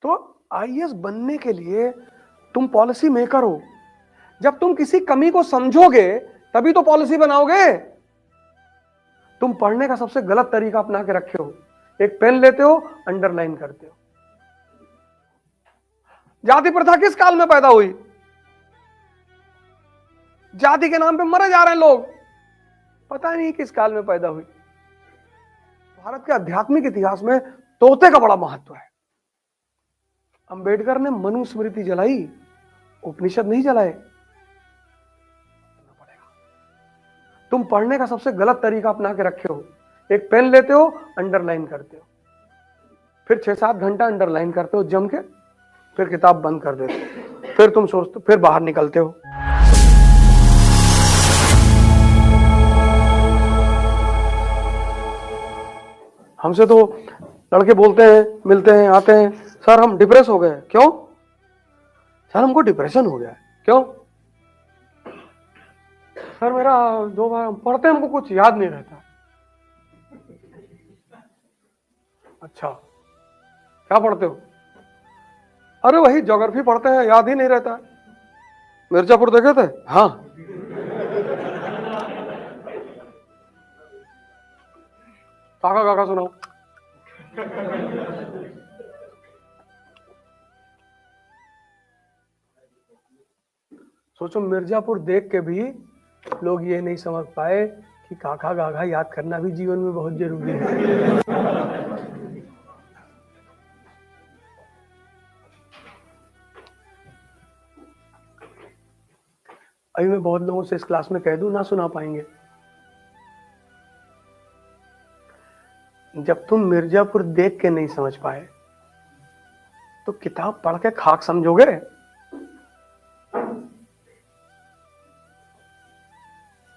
तो आईएएस बनने के लिए तुम पॉलिसी मेकर हो। जब तुम किसी कमी को समझोगे तभी तो पॉलिसी बनाओगे। तुम पढ़ने का सबसे गलत तरीका अपना के रखे हो। एक पेन लेते हो, अंडरलाइन करते हो। जाति प्रथा किस काल में पैदा हुई? जाति के नाम पे मरे जा रहे हैं लोग, पता नहीं किस काल में पैदा हुई। भारत के आध्यात्मिक इतिहास में तोते का बड़ा महत्व है। अंबेडकर ने मनुस्मृति जलाई, उपनिषद नहीं जलाए। तुम पढ़ने का सबसे गलत तरीका अपना के रखे हो। एक पेन लेते हो, अंडरलाइन करते हो, फिर 6-7 घंटा अंडरलाइन करते हो जम के, फिर किताब बंद कर देते हो, फिर तुम सोचते, फिर बाहर निकलते हो। हमसे तो लड़के बोलते हैं, मिलते हैं, आते हैं, सर हम डिप्रेस हो गए। क्यों? सर हमको डिप्रेशन हो गया है। क्यों? सर मेरा 2 बार पढ़ते हमको कुछ याद नहीं रहता। अच्छा, क्या पढ़ते हो? अरे वही ज्योग्राफी पढ़ते हैं, याद ही नहीं रहता। मिर्जापुर देखे थे? हाँ। काका काका सुनाओ। सोचो, मिर्जापुर देख के भी लोग ये नहीं समझ पाए कि काका काका याद करना भी जीवन में बहुत जरूरी है। अभी मैं बहुत लोगों से इस क्लास में कह दूं, ना सुना पाएंगे। जब तुम मिर्जापुर देख के नहीं समझ पाए तो किताब पढ़ के खाक समझोगे?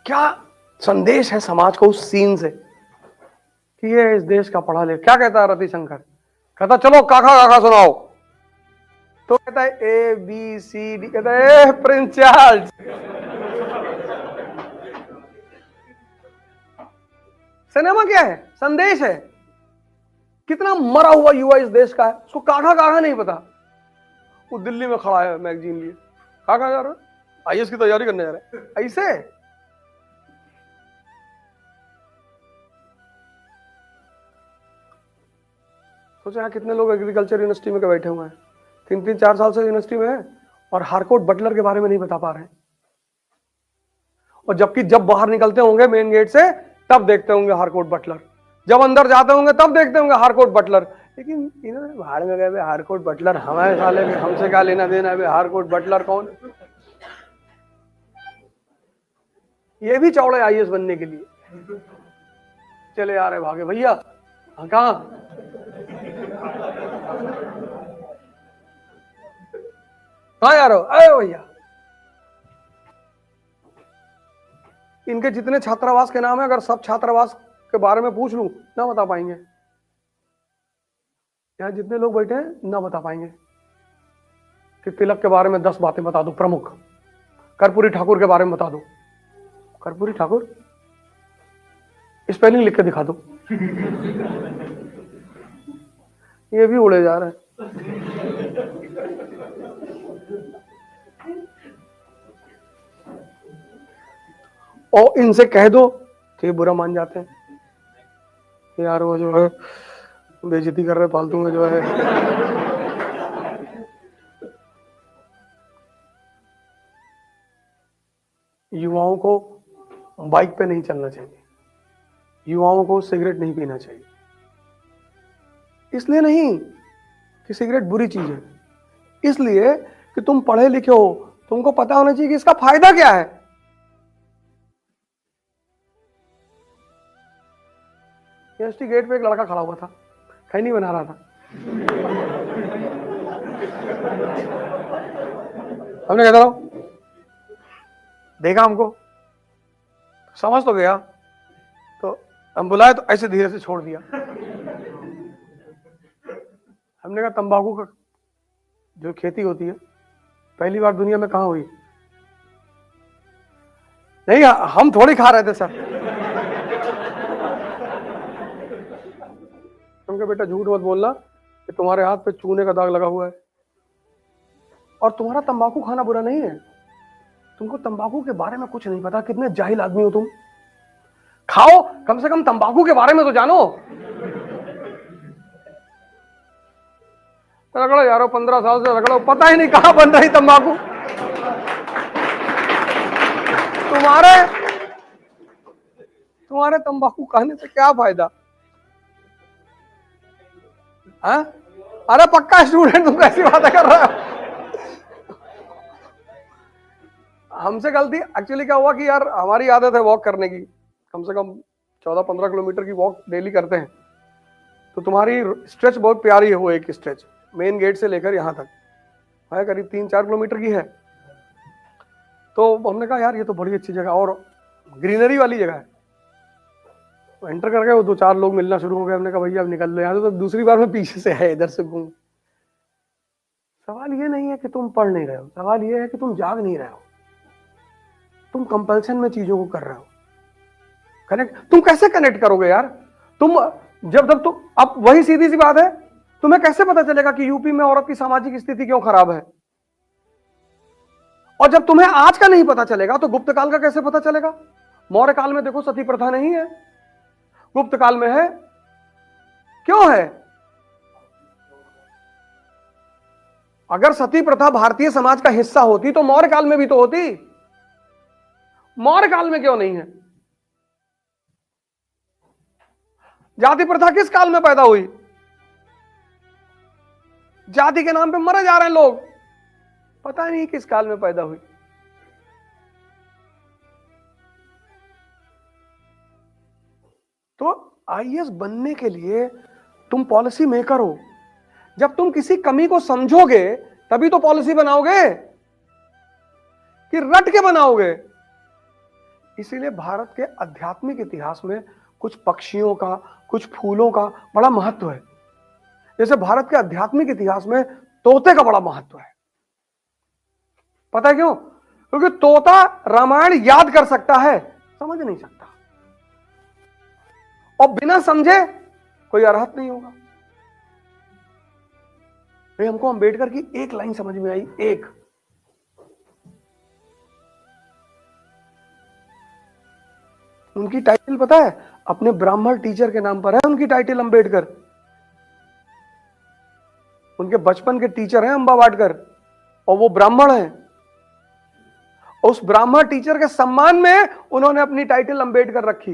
क्या संदेश है समाज को उस सीन से कि ये इस देश का पढ़ा ले? क्या कहता है रतिशंकर? कहता चलो काका काका सुनाओ, तो कहता है ABCD, कहता है प्रिंस चार्ल्स। सिनेमा क्या है? संदेश है। कितना मरा हुआ युवा इस देश का है, उसको काका काका नहीं पता। वो दिल्ली में खड़ा है मैगजीन लिए, काका जा रहा है, आईएएस की तैयारी करने जा रहा है, ऐसे। सोचो यहाँ कितने लोग एग्रीकल्चर यूनिवर्सिटी में बैठे हुए हैं, 3-4 साल से यूनिवर्सिटी में है और हारकोर्ट बटलर के बारे में नहीं बता पा रहे हैं। और जबकि जब बाहर निकलते होंगे मेन गेट से तब देखते होंगे हारकोर्ट बटलर, जब अंदर जाते होंगे तब देखते होंगे हारकोर्ट बटलर। लेकिन इन्होंने बाहर में गए हारकोर्ट बटलर, हमारे साले में हमसे क्या लेना देना है? हारकोर्ट बटलर कौन? ये भी चौड़े आईएएस बनने के लिए चले आ रहे, भागे भैया। कहाँ? कहाँ जा रहे हो? अरे भैया, इनके जितने छात्रावास के नाम है, अगर सब छात्रावास के बारे में पूछ लूं ना बता पाएंगे। यहाँ जितने लोग बैठे हैं ना बता पाएंगे कि तिलक के बारे में 10 बातें बता दो प्रमुख, कर्पूरी ठाकुर के बारे में बता दो। कर्पूरी ठाकुर स्पेलिंग लिख के दिखा दो। ये भी उड़े जा रहे हैं। और इनसे कह दो तो ये बुरा मान जाते हैं, यार वो जो है बेइज्जती कर रहे फालतू में जो है। युवाओं को बाइक पे नहीं चलना चाहिए, युवाओं को सिगरेट नहीं पीना चाहिए। इसलिए नहीं कि सिगरेट बुरी चीज है, इसलिए कि तुम पढ़े लिखे हो, तुमको पता होना चाहिए कि इसका फायदा क्या है। यूनिवर्सिटी गेट पे एक लड़का खड़ा हुआ था, खैनी बना रहा था। हमने कहता रहो, देखा हमको, समझ तो गया, तो हम बुलाए तो ऐसे धीरे से छोड़ दिया। हमने कहा तंबाकू का जो खेती होती है पहली बार दुनिया में कहाँ हुई? नहीं, हम थोड़ी खा रहे थे सर। उनका बेटा झूठ मत बोलना, कि तुम्हारे हाथ पे चूने का दाग लगा हुआ है। और तुम्हारा तंबाकू खाना बुरा नहीं है, तुमको तंबाकू के बारे में कुछ नहीं पता, कितने जाहिल आदमी हो तुम। खाओ, कम से कम तंबाकू के बारे में तो जानो। रगड़ो यारो, 15 साल से रगड़ो, पता ही नहीं कहां बन रही तंबाकू। तुम्हारे तंबाकू खाने से क्या फायदा? हाँ? अरे पक्का स्टूडेंट, तुम कैसी बातें कर रहे हो? हमसे गलती एक्चुअली क्या हुआ कि यार हमारी आदत है वॉक करने की, कम से कम 14-15 किलोमीटर की वॉक डेली करते हैं। तो तुम्हारी स्ट्रेच बहुत प्यारी है, वो एक स्ट्रेच मेन गेट से लेकर यहाँ तक है, करीब 3-4 किलोमीटर की है। तो हमने कहा यार ये तो बड़ी अच्छी जगह और ग्रीनरी वाली जगह है। तो एंटर करके वो 2-4 लोग मिलना शुरू हो गए। हमने कहा भैया अब निकल लो यहाँ से। तो दूसरी बार मैं पीछे से है, इधर से घूम। सवाल ये नहीं है कि तुम पढ़ नहीं रहे हो, सवाल ये है कि तुम जाग नहीं रहे हो, तुम कंपल्सन में चीजों को कर रहे हो। कनेक्ट तुम कैसे कनेक्ट करोगे यार? तुम जब तुम, अब वही सीधी सी बात है, तुम्हें कैसे पता चलेगा कि यूपी में औरत की सामाजिक स्थिति क्यों खराब है? और जब तुम्हें आज का नहीं पता चलेगा तो गुप्त काल का कैसे पता चलेगा? मौर्य काल में देखो सती प्रथा नहीं है, गुप्त काल में है। क्यों है? अगर सती प्रथा भारतीय समाज का हिस्सा होती तो मौर्य काल में भी तो होती, मौर्य काल में क्यों नहीं है? जाति प्रथा किस काल में पैदा हुई? जाति के नाम पे मरे जा रहे हैं लोग, पता नहीं किस काल में पैदा हुई। तो आईएएस बनने के लिए तुम पॉलिसी मेकर हो। जब तुम किसी कमी को समझोगे तभी तो पॉलिसी बनाओगे, कि रट के बनाओगे। इसीलिए भारत के आध्यात्मिक इतिहास में कुछ पक्षियों का, कुछ फूलों का बड़ा महत्व है। जैसे भारत के आध्यात्मिक इतिहास में तोते का बड़ा महत्व है। पता है क्यों? क्योंकि तोता रामायण याद कर सकता है, समझ नहीं सकता, और बिना समझे कोई अरहत नहीं होगा। भाई हमको अंबेडकर की एक लाइन समझ में आई, एक, उनकी टाइटल पता है? अपने ब्राह्मण टीचर के नाम पर है उनकी टाइटल, अंबेडकर। उनके बचपन के टीचर हैं अंबा वाडकर, और वो ब्राह्मण हैं। उस ब्राह्मण टीचर के सम्मान में उन्होंने अपनी टाइटल अंबेडकर रखी।